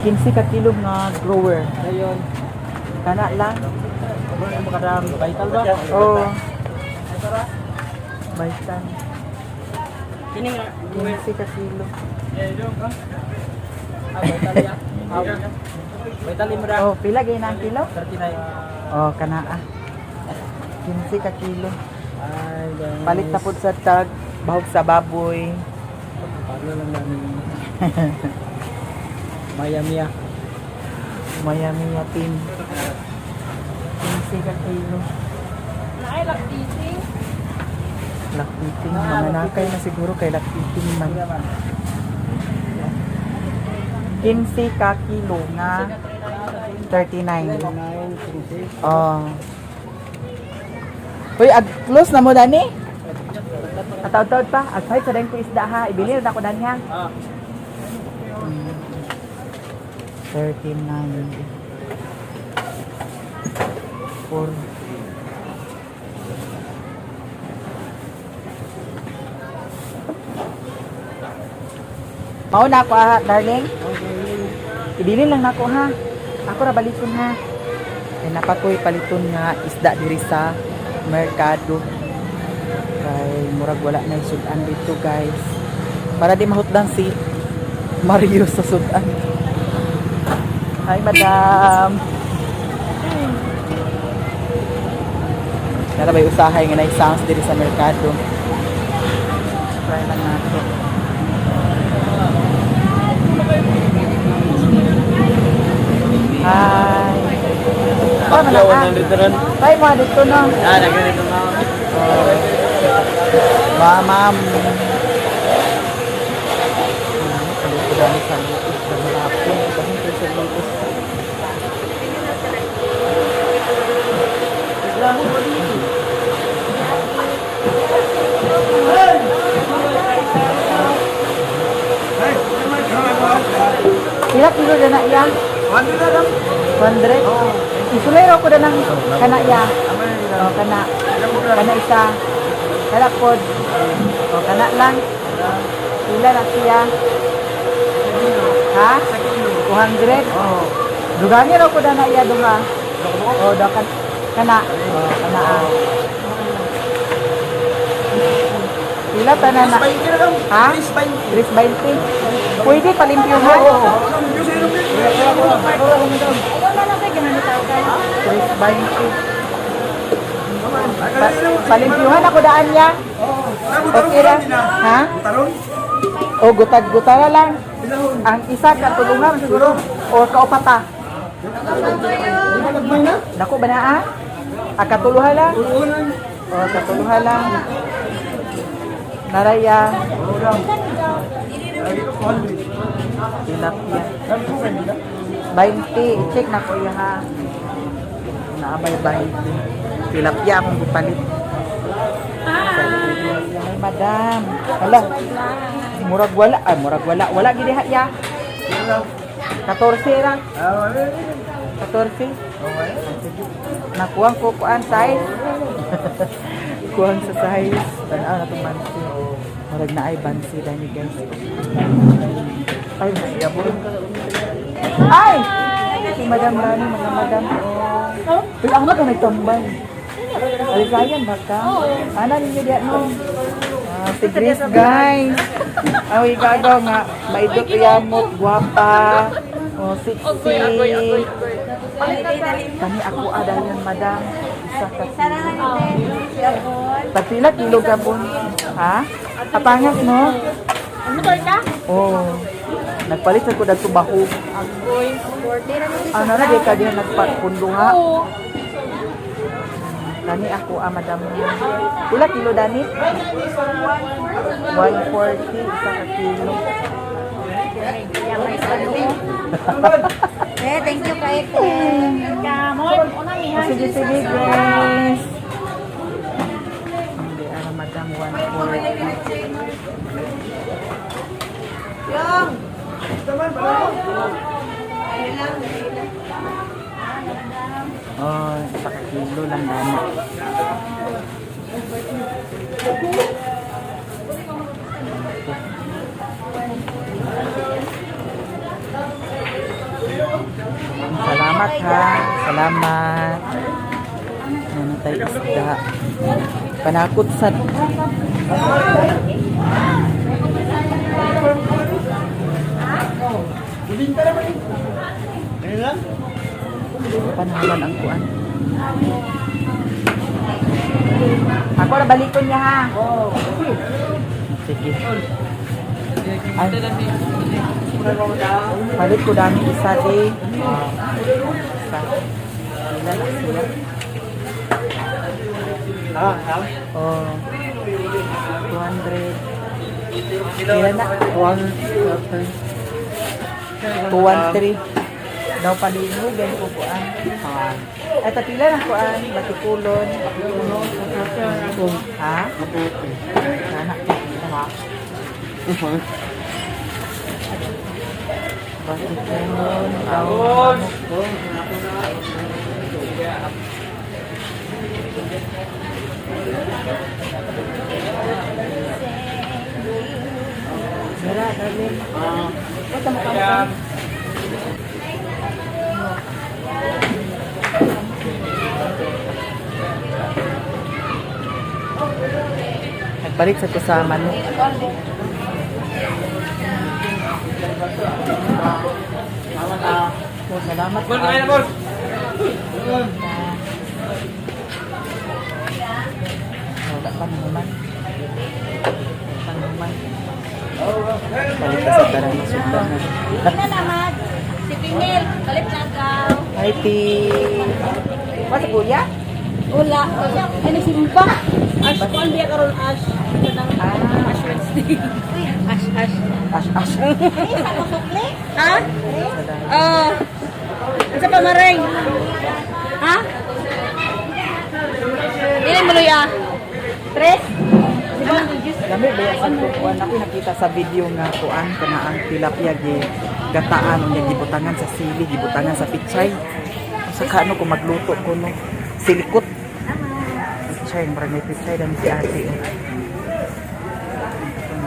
15 ka kilo nga grower. Ayun. Kana lang. Ano makadam vital ba? Oo. Baitan. Kini nga 15 ka kilo. vital ya. Vital imra. Oh, pila gay na ang kilo? 39. Oh, kana ah. 15 ka kilo. Ay, guys. Palit na pud sa tag, bahog sa baboy. Paano lang namin. Miami ah. Miami yatin. 15 ka kilo. Naay lactating. Lakpiting. Mga nakay na siguro kay lakpiting man. 15 ka kilo nga 39. Oh. Uy, close na mo dani? Ataw-taw pa. Asay sa ko isda ha. Ibili na ako dani ha. 39. 4. Mauna ako ha, darling. Ibili lang nako ha. Ako ra baliton ha. Kay napakoy paliton nga isda diri sa merkado. Kay murag wala na sudan dito, guys. Para di mahutdan si Mario sa sudan. Hi, madam. Kaya ba'y usahay nga na-sounds diri sa merkado. Try lang natin. Hi. Oh, malaka. Hi, mga dito no. Ah, naganito na. Ma'am. Kalito dami sa lutos na malapin. Kasi ito sa lutos. Pila kilo na na iya? 100? Isulero ko na ng kana iya. O, kana. Kana isa. Kana pod. O, kana lang. Pila na siya. Ha? 200? Dugani raw ko na na iya duha. O, kana. O, kana. Pila tanan na. Ha? 320. Pwede palimpyuhan. Ayaw na lang kay ganun tao kay. 320. Palimpyuhan ako daan niya. Okay ra? Ha? O gutad-gutara lang. Ang isa katulungan siguro o kaupata. Dako ba na ah? Katuluhan lang. O katuluhan lang. Naraya. Tilapia. 20. I-check na ko yan ha. Naabay 20. Tilapia akong ipalit. Ay, madam. Hala. Murag wala. Ay, murag wala. Wala gini ha ya. 14 lang. 14. Nakuha ko kuan size. Kuha sa size. Tanaw na itong bansi. Murag na ay bansi dahil guys. Ay, naiabon. Ay! Si Madam Rani, mga madam. Pero ako na ka nagtambay. Alisayan ba ka? Ana ninyo diyan no? Si Grace, guys. Ay, gagaw nga. Maidot yamot, guwapa. O, sexy. Kani ako adayon, madam. Isa ka Pagpila kilo gabon. Ha? Kapangas mo? Ano ba ka? Oo. Nagpalit sa ko dagto baho. Agoy, 40 ra mo di. Ano na di ka diyan nagpapundo ha? Oo. Kani ako madam. Pila kilo dani? 140 isa ka kilo. Thank you kay Kamon. Una ni ha. Sige, guys. Hindi, madam 140. Yung. Oh, isa ka kilo lang dani. Salamat ha. Salamat. Nanatay isda. Panakot sad. Panahalan ang kuan. Ako na balikon niya ha. Sige. Ay. Balik ko dami isa di. Isa. Ilan na sila? Oh. 200. Ilan na? 213. Daw palingog yan po kuan. Ay tapila na kuan, batikulon. Ha? Anak ko. Ha? Batikulon. Daon. Mira, Darlene. Wala mo ka. Nagbalik sa kasama no. Salamat. Wala pa naman. Balik ka sa darang masukdan na. Ina naman. Si Pingil, kalit na daw. Hi, P. What's up, kuya? Wala. Ano si Mpa? Ash, kung biya karon Ash. Ash Wednesday. Ash. Ash. Ha? Oo. Ano pa maray? Ha? Ilan mo luya? 3? Lami ba yan sa kuan? Ako nakita sa video nga kuan kana ang tilapia gi gataan nga gibutangan sa sili, gibutangan sa pichay. Sa kano ko magluto ko no. Silikot. Pichay, marang may pichay dan si ate.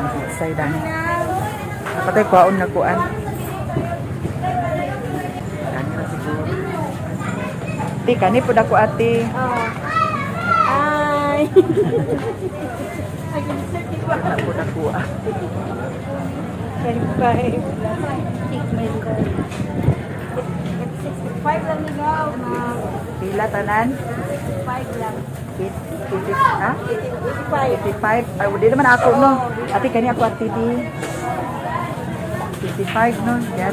Pichay dan. Patay kwaon na kuan. Kani na siguro. Ti kani pud ako ate. Ay. Kana pud ako. 25. 65 lang nigaw. Pila tanan? 65 lang. 80 ha? 85. 55. Ay, di naman ako, no? Ate, kani ako ate di. 55, no? Yan.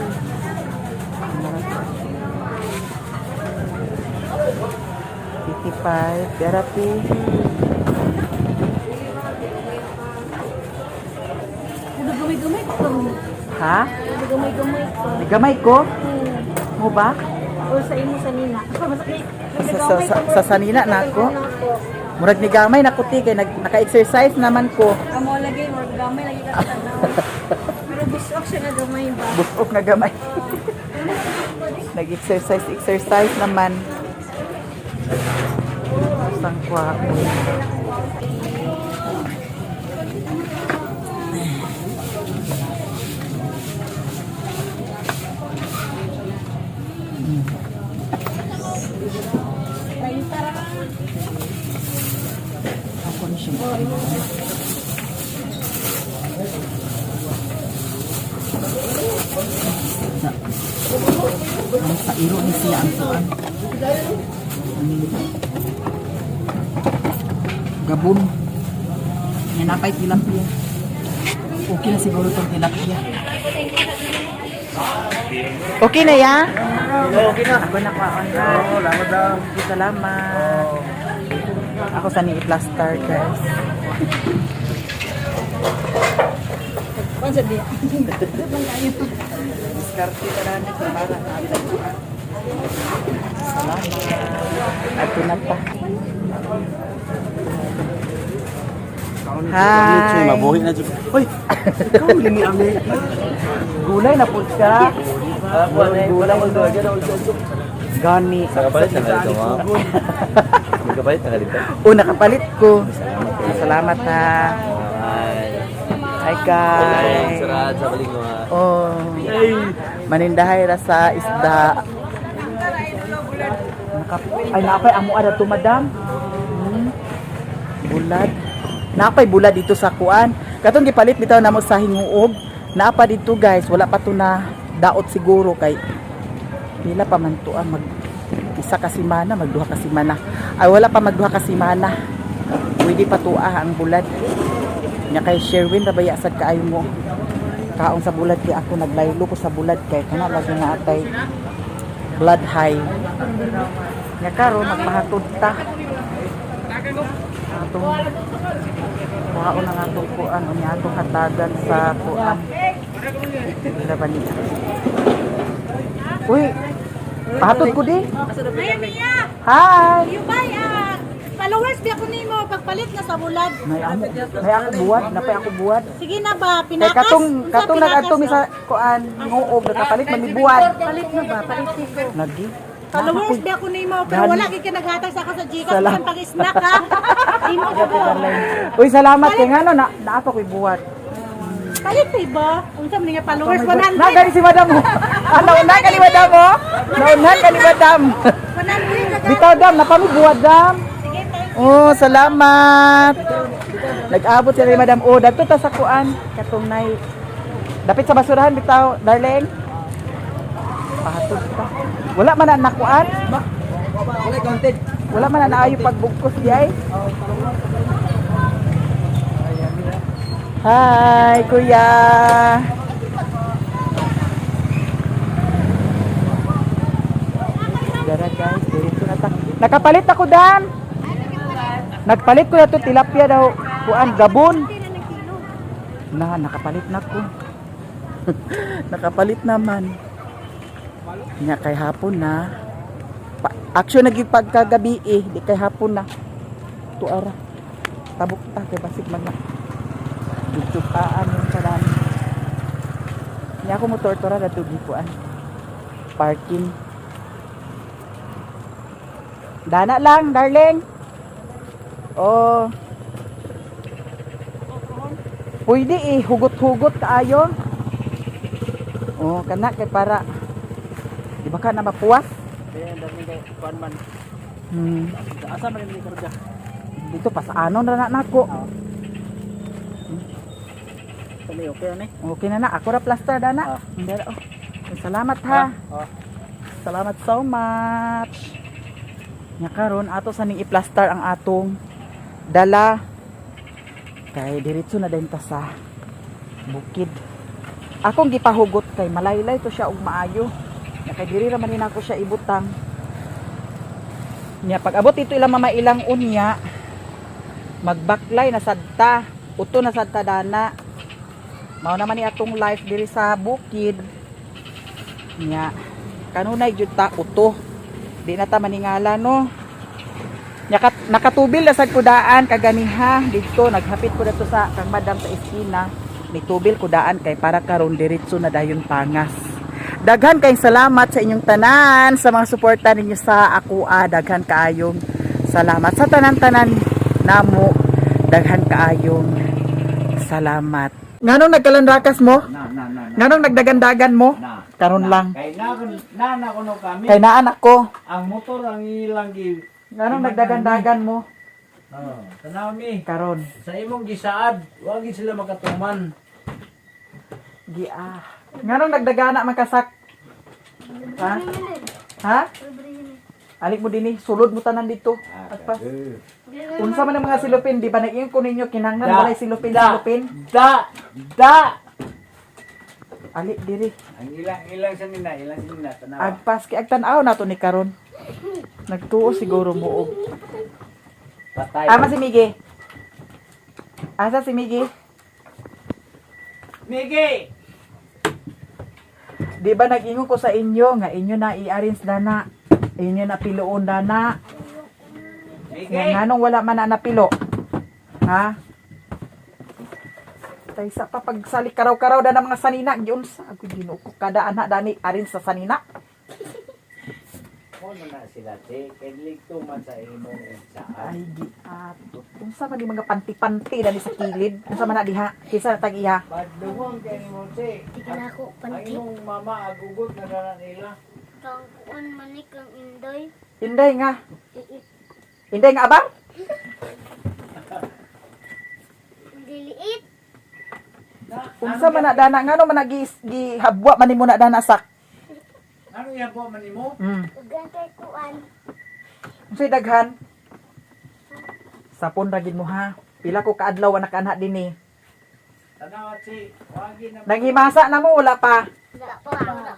55. Therapy. Gumay-gumay ko. Ha? Gumay-gumay ko. Gamay ko? Mo ba? O sa imo sa nina. Sa sanina na ako. Murag ni gamay na kuti kay naka-exercise naman ko. Amo lagi mo gamay lagi ka tanaw. Pero busok siya na gamay ba? Busok na gamay. Nag-exercise naman. Sangkwa. Ako ni siya. Ang sa iro ni siya ang tuan. Gabon. Nanapay tilapia. Okay na siguro itong tilapia. Okay na ya? Okay na. Ako na kwaon na. Salamat daw. Salamat. Ako sa ni plaster guys. Kung sa dia. Diskarte ka na niya para natin. Salamat. At na pa. Hi. Mabuhi na dyan. Uy! Ikaw, limi ame. Gulay na po ka. Wala mo doon. Gani. Sa kapalit na dito mo. May kapalit na dito. O, nakapalit ko. Salamat ha. Ay. Ay, Hi guys. Sarad sa baling mga. Oh. Manindahay ra sa isda. Ay napay amo ada to madam. Bulad. Napay bulad dito sa kuan. Katong gipalit bitaw namo sa hinguog. Napa dito guys, wala pa to na daot siguro kay pila pa man to mag isa ka semana, magduha ka semana. Ay wala pa magduha ka semana. Pwede pa to ang bulad. Nya kay Sherwin rabaya sad kaayo mo. Kaong sa bulad kay ako naglaylo ko sa bulad kay kana lagi na atay blood high. Nya karon magpahatod ta. Atong kaon ang atong kuan unya atong hatagan sa kuan. Wala ba niya? Uy, pahatod ko di. Maya, Mia! Hi. You buy, followers di ako nimo pagpalit na sa bulad. May ako buwad, napay ako buwad. Sige na ba, Kay pinakas? katong nag-adto mi sa kuan nguog nakapalit man mi buwad. Palit na ba? Palit ko. Lagi. Followers di ako nimo, pero wala gid ka naghatag sa ako sa Gcash Salamat. bisan pang-snack ha. Imo ko ko. Uy, salamat kay ngano na ato ko'y buwad. Palit pa ba? Unsa man nga followers 100? Na gani si madam mo. Nauna ka ni madam mo. Nauna ka ni madam. 100 ka. Bitaw dam, napami buwad dam. Sige, thank Oh, salamat. Nag-abot sila ni madam. Oh, dagto ta sa kuan. Katong nay. Dapit sa basurahan bitaw, darling. Pahatod ka. Wala man na nakuan. Wala counted. Wala man na naayo pagbugkos di ay. Hi, kuya. Dara guys, diretso na ta. Nakapalit ako dan. Nagpalit ko na to tilapia daw. Kuan gabon. Nakapalit na ko. Nakapalit naman. Nya kay hapon na. Action nagipagkagabi di kay hapon na. Tuara. Tabok ta kay basig man na. Dugtugaan yung sarami. Nya ako motor-tora na tugipuan. Parking. Dana lang, darling. Oh. Pwede hugot-hugot kaayo. Oh, kana kay para di ba ka na mapuwas? Kaya dami kay kuan man. Asa man ni karga? Dito pa sa ano na nako. Kani okay ni. Okay na na, ako ra plaster dana. Dara, oh. Salamat ha. Salamat so much. Nya karon ato sa ning i-plaster ang atong dala. Kay diretso na din ta sa bukid. Akong gipahugot kay malaylay to siya og maayo. Nya kay diri ra man nako siya ibutang. Nya pag abot ito ilang mamailang unya, magbaklay na sadta, uto na sadta dana. Mao naman ni atong life diri sa bukid. Nya kanunay jud ta uto. Di na ta maningala no. Nakatubil na sad kudaan kaganiha dito naghapit ko dito sa kang madam sa esquina. Ni tubil kudaan kay para karon diretso na dayon Pangas. Daghan kayong salamat sa inyong tanan sa mga suporta ninyo sa ako. Daghan kaayong salamat sa tanan-tanan namo. Daghan kaayong salamat. Nganong nagkalandakas mo? Nganong nagdagandagan mo? Karon lang. Kay na kuno kami. Kay naan ako. Ang motor ang ilang gi. Nganong nagdagandagan mo? Oh, tanami. Karon. Sa imong gisaad, wa gid sila makatuman. Nganong nagdagana man kasak? Ha? Ha? Alik mo dinhi, sulod mo tanan dito. Agpas. Unsa man ang mga silupin, di ba nag-iyon ko ninyo kinanglan walay silupin. Da. Alik diri. Ang ilang sa nina, tanaw. Agpas kay agtan-aw nato ni karon. Nagtuo siguro mo og. Patay. Ama si Migi. Asa si Migi? Migi. Di ba nag-ingon ko sa inyo nga inyo na i-arrange dana. Inyo na piloon dana. Migi. Nga nganong wala man na napilo. Ha? Kaysa pa pagsalik karaw-karaw da ng mga sanina. Giyon sa ako Ginoo ko kada anak dani arin sa sanina. Ako na sila, te. Kailig tuman sa imong insaan. Ay, giato. Kung sa man di mga panti-panti dali sa kilid. Kung sa man na diha. Kisa na tag-iya. Badlungon kayo mo, te. Di ka na ako Ang panti. imong mama agugot na dala nila. Kang kuan manik ang indoy. Inday nga. Inday nga abang? Diliit. Kung sa man na dana. Nga no man na gihabwa man ni mo na dana sak. Ano yan po man mo? Ugan kay kuan. Kung sa'y daghan. Sapon ragin mo ha. Pila ko kaadlaw na kanha din eh. Tanawat si, wagi na. Naghimasa na mo, wala pa. Wala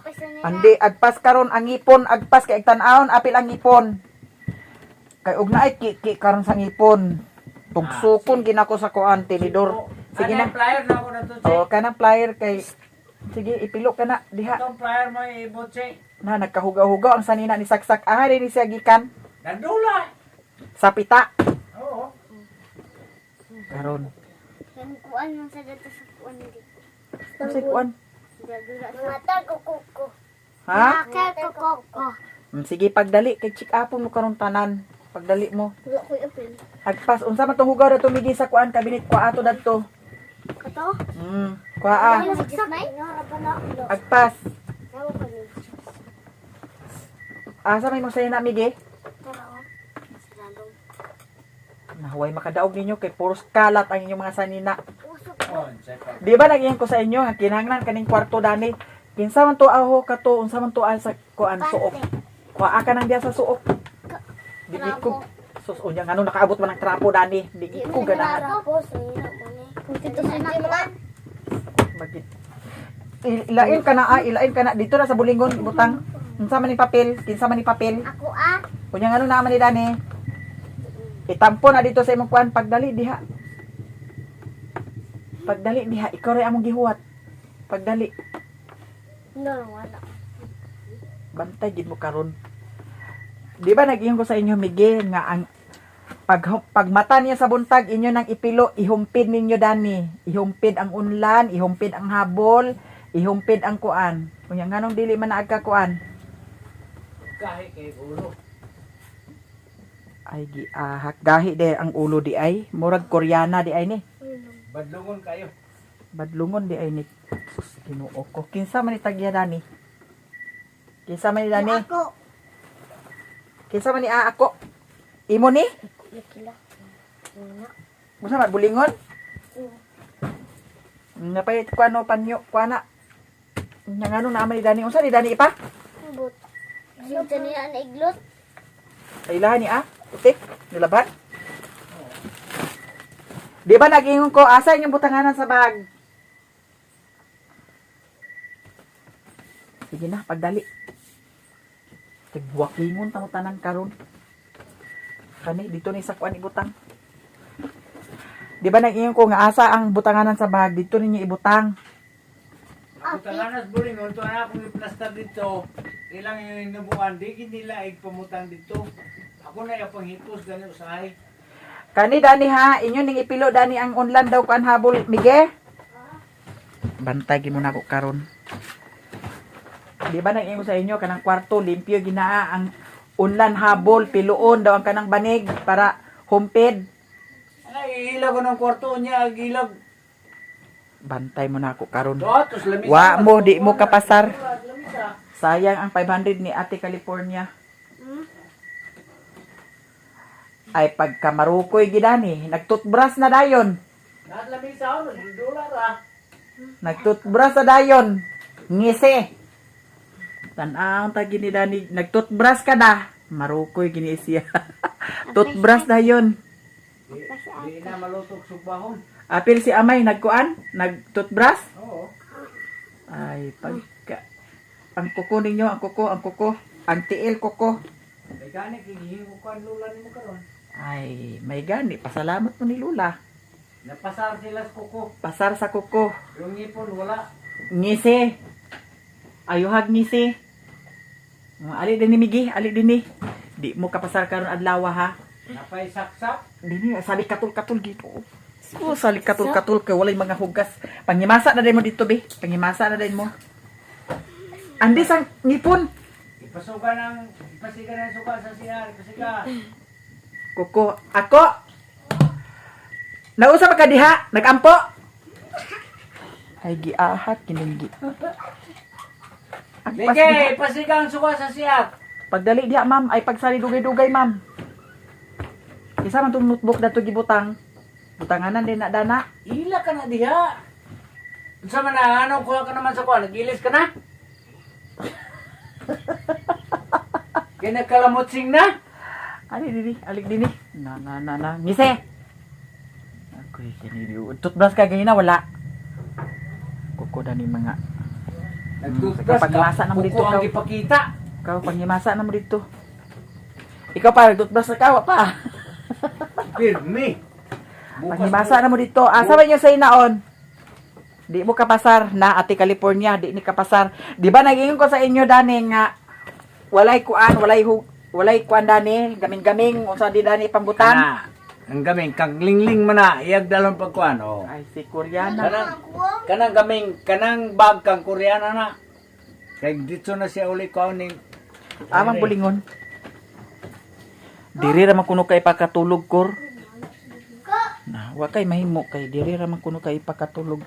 pa sa nila. Andi, agpas karon ang ngipon, agpas kay tan-aon, apil ang ngipon. Kay ug naay ki karon sa ngipon. Tugsukon ginako sa kuan tinidor. Sige na. Flyer na ako na to, te. O kanang flyer kay sige ipilo ka na diha. Itong flyer mo ibot, te. Na nagkahugaw-hugaw ang sanina ni saksak. Ah, ni siya gikan Nandula. sa pita. Oo. Karon. Kan kuan man sa dito sa kuan dito. Sa kuan. Mata ko kuko. Ha? Mata ko kuko. Sige pagdali kay check upon mo karon tanan. Pagdali mo. Wala ko apil. Agpas unsa man tong hugaw na tumigi sa kuan kabinet ko ato dadto. Kato? Kuha ah. Saksak. Harapan na ako. Agpas. Sawo ko ni. Asa may mo sa na migi? Tara. Sarado. Nahuway makadaog ninyo kay puros kalat ang inyong mga sanina. Usok. Oh, check out. Di ba naging ko sa inyo ang kinahanglan kaning kwarto dani. Kinsa man to aho kato unsa man to sa kuan suok. Kuha ka nang diya sa suok. Di ko sus unya ngano nakaabot man ang trapo dani. Di ko ganahan. Tapos ina mo ni. Dito sa naman. Bakit? Ilain ka na ilain ka na dito na sa bulingon ibutang. Unsa man ni papel? Kinsa man ni papel? Ako Unya ngano naman ni dani. Itampo na dito sa imong kuan pagdali diha. Pagdali diha ikaw ray among gihuwat. Pagdali. No, wala. Bantay gid mo karon. Di ba nag-ingon ko sa inyo Miguel nga ang pagmata niya sa buntag inyo nang ipilo ihumpid ninyo dani. Ihumpid ang unlan, ihumpid ang habol, ihumpid ang kuan. Unya nganong dili man naagka kuan? Kahit kay ulo. Ay giahak gahi de ang ulo di ay. Murag Koreana di ay ni. Badlungon kayo. Badlungon di ay ni. Sus Ginoo ko. Kinsa man ni tagya dani? Kinsa man ni dani? Ako. Kinsa man ni ako? Imo ni? Nakila. Musa man bulingon? Napay kuano panyo kuana. Nya ngano naman ni dani? Unsa ni dani ipa? But. Sinta niya na iglot. Ay ilahan ni Utik, nilaban. Di ba nag-ingon ko asa inyong butanganan sa bag? Sige na, pagdali. Tigwakingon tamo tanan karon. Kani dito ni sa kuan ibutang. Di ba nag-ingon ko nga asa ang butanganan sa bag dito ninyo ibutang. Butanganas buling unto na akong i-plaster dito. Ilang yung inubuan, di nila pamutang dito. Ako na yung panghipos ganyan usahay. Kani dani ha, inyo ning ipilo dani ang unlan daw kuan habol Mige. Bantay gyud mo na ko karon. Di ba nag-ingon sa inyo kanang kwarto limpyo ginaa ang unlan habol piluon daw ang kanang banig para humpid. Ay, ilag ko ng kwarto niya, ilag. Bantay mo na ako karon. Dotos, lamisa. Wa mo di mo kapasar. Lamisa. Sayang ang 500 ni Ate California. Ay pagkamarukoy gidani, nagtutbrush na dayon. Lahat lamisa ako, nagdudula ra. Nagtutbrush na dayon. Ngisi. Tan-aw ta gini dani, nagtutbrush ka da. Marukoy gini siya. Toothbrush dayon. Di na malutok sugbahon. Apil si Amay nagkuan, nagtutbrush. Oo. Ay pagka ang kuko ninyo, ang kuko, ang tiil kuko. May gani, kinihingo ko ang lula ni mo karon. Ay, may gani. Pasalamat mo ni Lula. Napasar sila sa kuko. Pasar sa kuko. Yung ipon, wala. Ngisi. Ayuhag ngisi. Ali din ni Migi, ali din ni. Di mo kapasar karon adlaw ha. Napay saksak. Dini sali katul-katul dito. So, sali katul-katul kay walay mga hugas. Pangimasa na din mo dito be. Pangimasa na din mo. Andi sang ngipon. Ipasikan ng suka sa CR, ipasikan. Kuko, ako! Nausa pa ka diha, nagampo. Ay giahat kininggi. Sige, ipasikan ang suka sa CR. Pagdali diha ma'am, ay pagsali dugay-dugay ma'am. Isa man tong notebook dato gibutang. Butanganan din na dana. Ila ka na diha. Unsa man na, ano, kuha ka naman sa kuha, nagilis ka na? Kaya nagkalamutsing na? Ali dini, alik dini. Na. Ngise. Ako kini toothbrush ka ganina wala. Kuko dani mga. Nagtutbrush pagmasa na mo dito, kuko ang ikaw. ipakita. Ikaw panghimasa na mo dito. Ikaw pa toothbrush ka pa. Pirmi. Panghimasa na mo dito. Asa ba inyo sa inaon? Di mo kapasar na Ate California, di ni kapasar. Di ba nag-ingon ko sa inyo dani nga walay kuan dani, gaming-gaming unsa di dani pambutan? Kana, ang gaming kang lingling man na iyag dalon pagkuan oh. Ay si Koreana. Kanang gaming kanang bag kang Koreana na. Kay dito na siya uli ko ning Amang bulingon. Diri ra man kuno kay pakatulog kor. Na, wa kay mahimo kay diri ra man kuno kay pakatulog.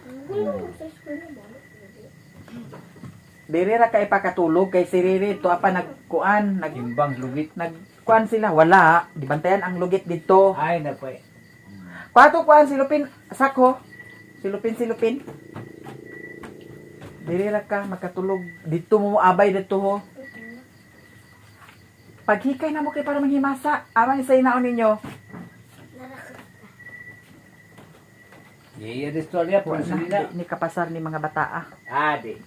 Diri ra kay pakatulog kay siriri to apa nagkuan, imbang lugit. nagkuan sila wala, di bantayan ang lugit dito. Ay napoy. Pato kuan silupin sakho. Silupin. Diri ra ka makatulog dito mo abay dito ho. Paghikay na mo kay para manghimasa, amang sa inaon ninyo. Iya istorya po Wala sila. na, ni kapasar ni mga bata. Ade.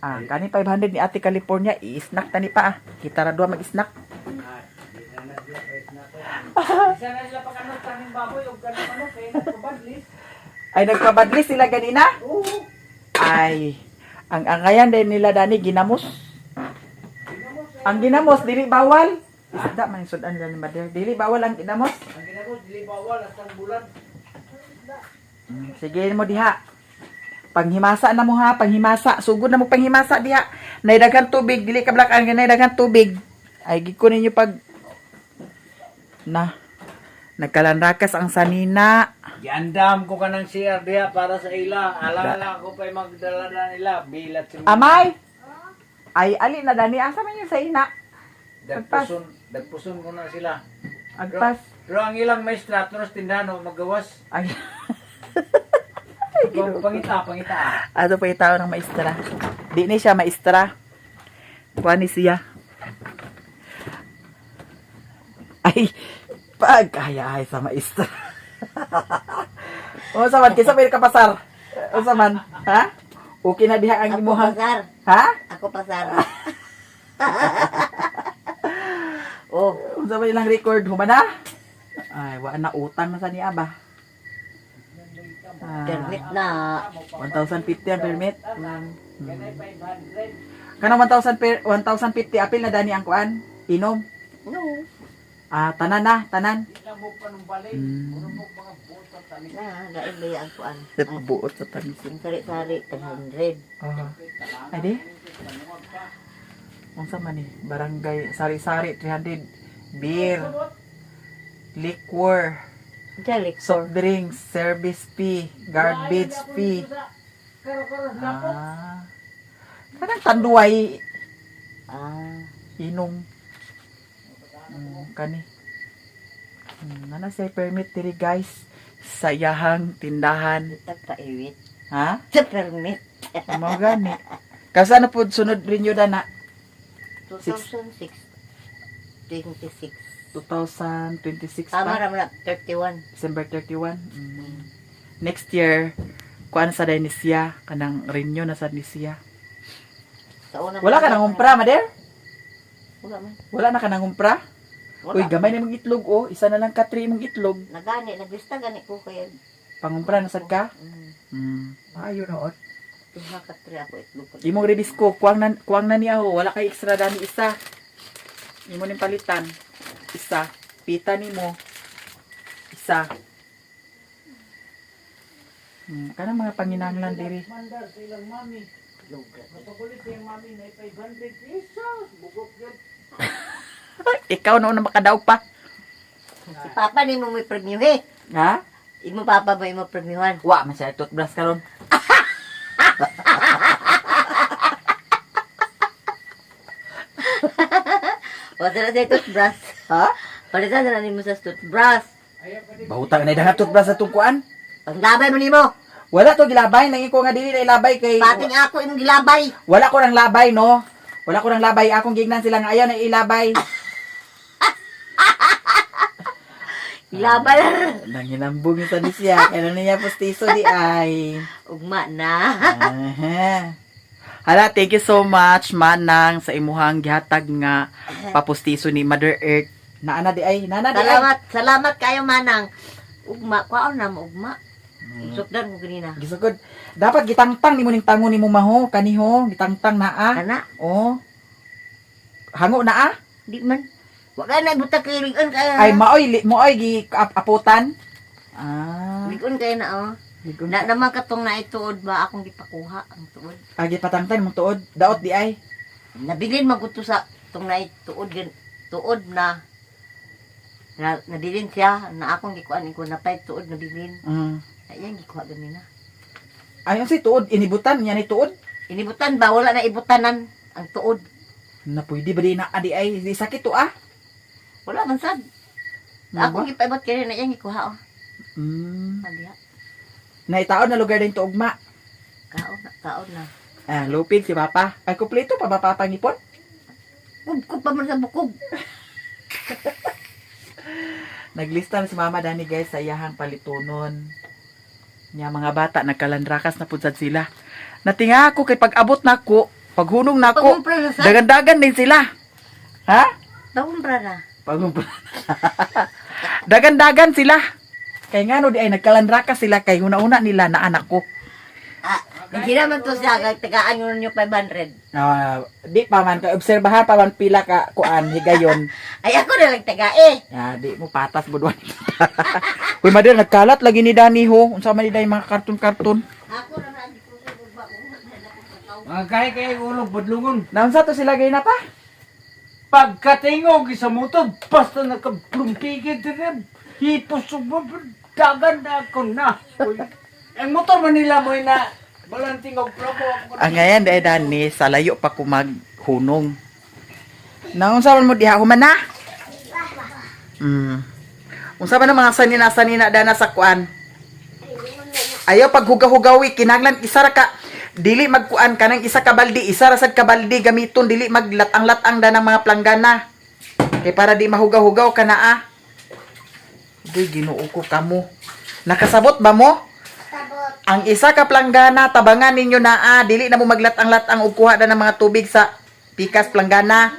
Kani 500 ni Ate California, i-snack tani pa. Kita ra duha mag-snack. Isa na sila pagkanot kaning baboy o kanang ano kay nagpabadlis. Ay nagpabadlis sila ganina? Oo. Ay, ang angayan din nila dani ginamos. Ang ginamos dili bawal. Isda man sudan nila ni Mother. Dili bawal ang ginamos. Ang ginagos dili bawal at ang bulan. Sige mo diha. Panghimasa na mo ha, panghimasa. Sugod na mo panghimasa diha. Nay daghan tubig, dili ka blakan ganay daghan tubig. Ay gikunin niyo pag nagkalanrakas ang sanina. Giandam ko kanang CR diha para sa ila. Alala ko pa magdala na nila bilat si Amay. Ay ali na dani asa man yung sa ina. Dagpuson ko na sila. Agpas. Pero ang ilang maestra turos tindano magawas. Ay. Pangita. Ato pa itao ng maestra. Di ni siya maestra. Kuha ni siya. Ay, pagkaya sa maestra. O sa man, kisa pwede ka pasar. O sa man, ha? Okay na diha ang imuhang. pasar. Ha? Ako pasar. Oh, Kung sa ilang record, humana? Ay, wala na utang na sa niya ba? permit na. 1,050 ang permit. Kanang 1,050 apil na dani ang kuan? Inom? No. Tanan na, tanan. Na, lain ba ang kuan? Buot sa tanis. Yung sari-sari, 100. Ay di? Kung sa man eh, barangay, sari-sari, 300. Beer. Liquor. Jalik. Soft drinks, service fee, garbage fee. Kanang tanduay, inom. Kani. Nana say permit diri guys sa iyahang tindahan. Tagpaiwit. Ha? Sa permit. Mao gani. Kasa na pud sunod rin yun na 2006. 26. 2026 Tama pa. naman na, 31. December 31. Next year, kuan sa Dainisia, kanang renew na sa Dainisia. Sa una Wala ka nang umpra, Mader? Wala man. Wala na ka nang umpra? Wala. Uy, gamay na mong itlog, oh. Isa na lang ka 3 mong itlog. Nagani, naglista gani ko kaya. Pangumpra na sad ka? Mm. Ayun noon. Tuha ka 3 ako itlog ko. Imong ribisco, kuwang na niya, oh. Wala kay extra dani isa. Imo ning palitan. Isa. Pita nimo. Isa. Kanang mga panginanglan diri. Mandar silang mami. Napakulit yung mami na 500 pesos. Bugok yun. Ikaw na una makadaog pa. Si Papa ni mo may premyo eh. Ha? Imo Papa ba imo premyuhan? Wa man siya toothbrush karon. Wala na sa toothbrush. Ha? Palitan na nimo sa toothbrush. Bahutang na dagat toothbrush sa tungkuan. Panglabay mo nimo. Wala to gilabay, nang ko nga dili na ilabay kay Pating ako imong gilabay. wala ko nang labay no. Wala ko nang labay, akong gignan sila nga ayaw na ilabay. Gilabay na. Nanginambong sa siya, kaya niya postiso di ay. Ugma na. Aha. Hala, thank you so much Manang sa imuhang gihatag nga papostiso ni Mother Earth. Naana di ay, nana di ay. Salamat kayo manang. Ugma, kwaon na mo ugma. Sukdan mo ganina. Gisugod. Dapat gitangtang nimo ning tango nimo maho kaniho, gitangtang naa. Kana, Oh. Hango naa? di man. Wa ka na buta kay ligon kaya. Ay mooy gi aputan. Ah. Ligon kay na oh. Ligon. Na naman katong na ituod ba akong gipakuha ang tuod. Agi patangtan mong tuod. Daot di ay. Nabilin man ko to sa tong na ituod tuod na nabilin siya na akong gikuan ko napay tuod nabilin. Ayan gikuha ganina. Ayon si tuod inibutan niya ni tuod. Inibutan ba wala na ibutanan ang tuod. Na pwede ba di na adi ay di sakit to ah. Wala man sad. Ano Akong gipaibot kay na iyang gikuha oh. Adiha. Naitaon na lugar din to ugma. Kaon na. Ah, lupig si Papa. Ay kumpleto pa ba Papa ngipon? Kub pa man sa bukog. Naglista na si Mama Dani guys sa iyahang palitunon. Nya mga bata nagkalandrakas na pudsad sila. Natinga ako kay pag-abot nako, paghunong nako, Pagumpra na sa. dagan-dagan din sila. Ha? Pagumpra na. Pagumpra. Dagan-dagan sila. Kay ngano di ay nagkalandrakas sila kay una-una nila na anak ko. Hindi naman to siya, tagaan nyo nyo 500. Di pa man ka obserbahan pa man pila ka kuan higayon. Ay ako na lang taga Di mo patas budwan. Uy, Madir, nagkalat lagi ni Dani ho. Unsa man ni Dani mga karton-karton. Ako na lang dito sa baba. Mga kaya ulog budlungon. Naunsa to sila gay na pa? Pagkatingog sa motor, basta nakablumpigid din. Hipos dagan na ako na. Uy, ang motor Manila mo na balantingog probo ako. Ang ngayon dahil Dani, sa layo pa ko maghunong. Naunsa man mo diha human na? Unsa man ang mga sanina-sanina dana sa kuan? Ayaw paghugaw-hugawi kinahanglan isa ra ka dili magkuan kanang isa ka baldi, isa ra sad ka baldi gamiton dili maglatang-latang danang mga planggana. Kay para di mahugaw-hugaw ka naa. Di Ginoo ko kamo. Nakasabot ba mo? Ang isa ka planggana tabangan ninyo naa dili na mo maglatang-latang ug kuha na ng mga tubig sa pikas planggana.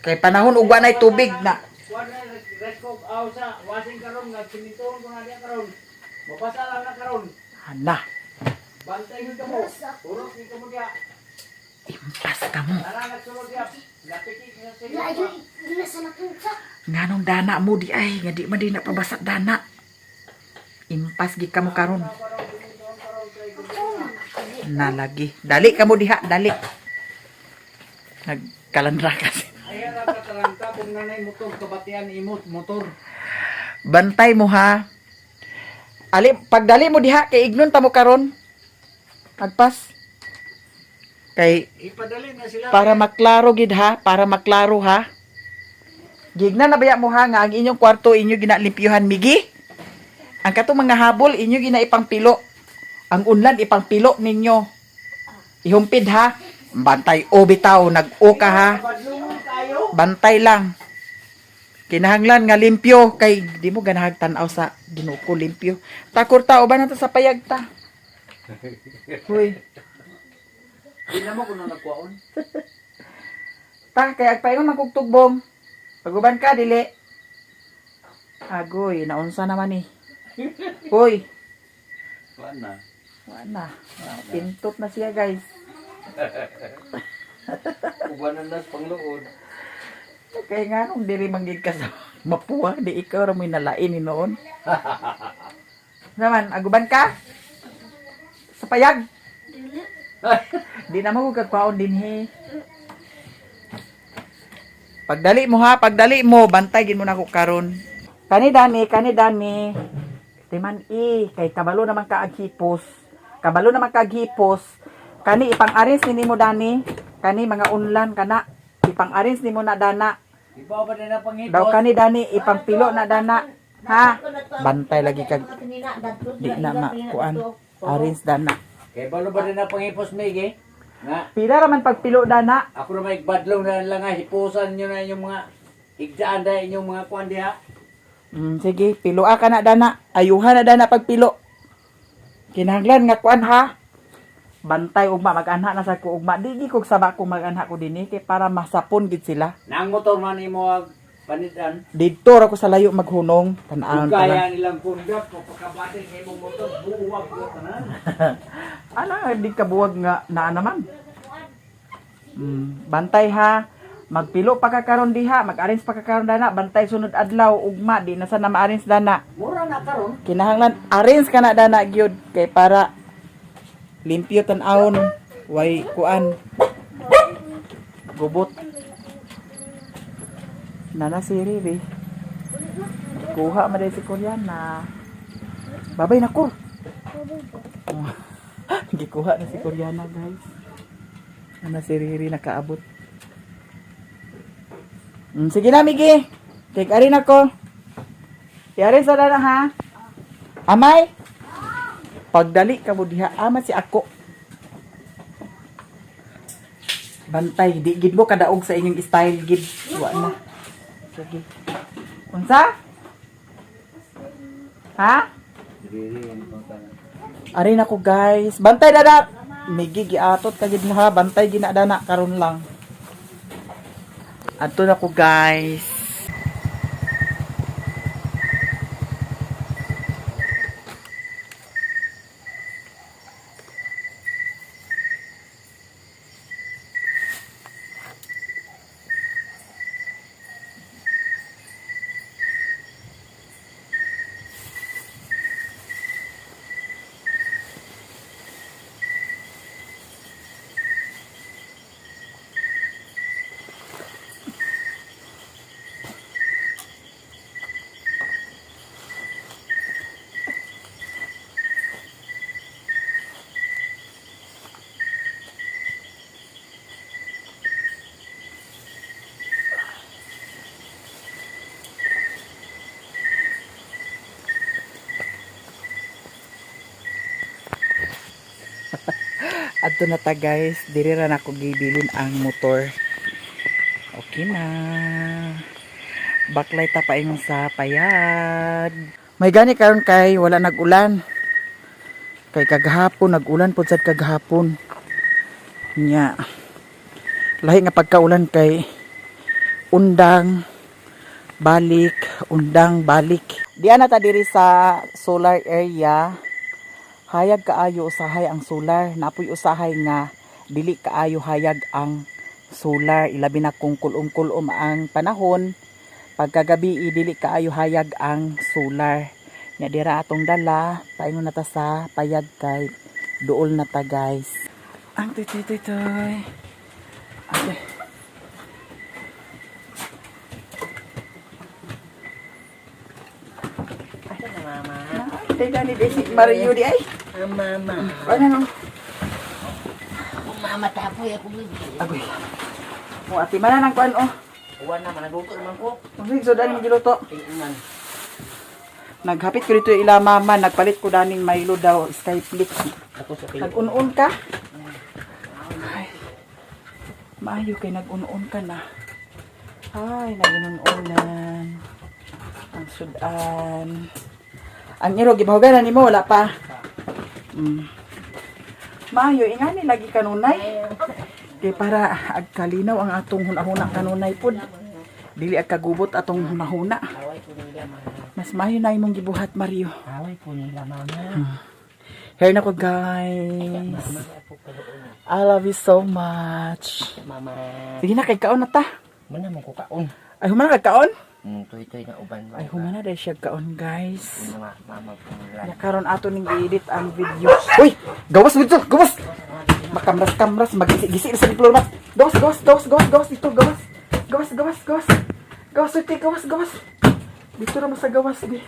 Kay panahon ugwa nay tubig na. Kuan na resko aw sa wasing karon nga sinituon ko na diya karon. Mabasa lang na karon. Hala, Bantay mo mo. Urok ni kamo diya. impas ka mo. Ara nagsulod diya. Lapiki sa sila. Nganong dana mo di ay nga di man di na pabasa dana. Impas gi kamo karon. Nalagi. Dali kamo diha, dali. Nagkalandra kasi. Ay ara ka talanta kung nanay motor kabatian imot motor. Bantay mo ha. Ali, pagdali mo diha kay ignon ta mo karon. Agpas. Kay Ipadali na sila. para maklaro gid ha, para maklaro ha. Gigna na baya mo ha nga ang inyong kwarto inyo ginalimpyuhan migi. Ang katong mga habol inyo gina ipangpilo. Ang unlan ipangpilo ninyo. Ihumpid ha. Bantay o bitaw nag-o ka ha. Badlungon kayo. Bantay lang. Kinahanglan nga limpyo kay di mo ganahag tan-aw sa Ginoo ko limpyo. Takor ta uban nato sa payag ta. Hoy. Di na mo kuno nagkuaon. Ta kay agpaingon man kog tugbong. Paguban ka dili. Agoy, naunsa naman ni. Hoy, Kuan na. wala. Pintot na siya, guys. Ubanan na pangluod. Kaya nga nung diri manggig ka sa mapuha, di ikaw ra mo'y nalain ni noon. Naman, aguban ka? Sa payag? Di na mo kagpaon din he. Pagdali mo ha, pagdali mo, bantay gin mo na ko karon. Kani dani. Timan kay kabalo naman ka aghipos. Kabalo naman ka aghipos. Kani ipang-arrange nimo dani. Kani mga unlan kana. Ipang-arrange nimo na dana. Iba ba na pangipos? Daw kani dani ipangpilo na dana. Ha? Bantay lagi kag di na makuan. Arrange dana. Kaya balo ba na pangipos, Migi? Nga, Pila raman pagpilo dana. ako na may badlong na lang nga, hipusan nyo na yung mga igdaan na inyong mga kuwan diha. Sige, piloa ka na dana. Ayuhan na dana pagpilo. Kinahanglan nga kuan ha. Bantay ugma mag-anha na sa ko ugma. Di ko saba ko mag-anha ko dinhi kay para masapon gid sila. Nang motor man imo ag panitan. Dito ra ko sa layo maghunong. Tan-aon Kung pa lang. kaya nilang pundak, kung pagkabati sa imong motor, buwag ko tanan. Ana di ka buwag nga naa naman. Bantay ha. Magpilo pa ka karon diha, mag-arrange pa ka karon dana, bantay sunod adlaw ugma di na sa na ma-arrange dana. Mura na karon. Kinahanglan arrange ka na dana gyud kay para limpyo tan-awon way kuan gubot. Nana si Riri. Kuha man si Koreana. Babay na ko. Gikuha na si Koreana, guys. Nana si Riri nakaabot. Sige na, Migi. Take arin ako. Yari sa dana, ha? Amay? Pagdali ka mo diha. Ama si ako. Bantay. Di gid mo kadaog sa inyong style, gid. Wa na. Sige. Unsa? Ha? Arin ako, guys. Bantay, dada. Migi, giatot ka gid ha. Bantay, ginadana. Karon lang. Ato na ko, guys. Adto na ta, guys, diri ra na ko gibilin ang motor. Okay na. Baklay ta pa ingon sa payag. May gani karon kay wala nag-ulan. Kay kagahapon nag-ulan pud sad kagahapon. Nya. Lahi nga pagkaulan kay undang balik. Diyan na ta diri sa solar area. Hayag kaayo usahay ang solar. Napoy usahay nga dili kaayo hayag ang solar. Ilabi na kung kulom-kulom ang panahon. Pagkagabi dili kaayo hayag ang solar. Nya dira atong dala. Paingon na ta sa payag kay duol na ta, guys. Ang toy. Okay. Mama. Tenda ni basic Mario di ay. Mama. Ano no? Mama tapoy ako mo. Agoy. Mo ati man nang kuan oh. Uwan na managuto naman ko. Unsay so dani magiluto? Tingnan. Naghapit ko dito ila mama, nagpalit ko daning Milo daw, Skyflix. Ako sa Nag-un-un ka? Ay. Maayo kay nag-un-un ka na. Ay, nag-un-unan. Ang sudan. Ang iro gibahugan na nimo wala pa. Maayo ingani lagi kanunay. Kay para agkalinaw ang atong hunahuna kanunay pud. Dili agkagubot atong hunahuna. away ko nila mama. Mas maayo na imong gibuhat, Mario. Away ko nila mama. Here na ko, guys. I love you so much. Mama. Sige na, kay kaon na ta. Mana mo ko kaon. Ay, humana kay kaon? Toy na uban. Ay, humana dahil siya kaon, guys. Mama ko nila. Nakaroon ato ning i-edit ang video. Uy! Gawas mo dito! Gawas! makamras-kamras, magisi-gisi sa diploma. Gawas, ito, gawas. Gawas, ito, gawas. Dito naman sa gawas, di.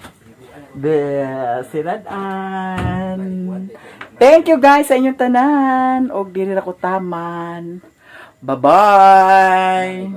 Siradan. Thank you guys sa inyong tanan. Og diri na ko taman. Bye-bye.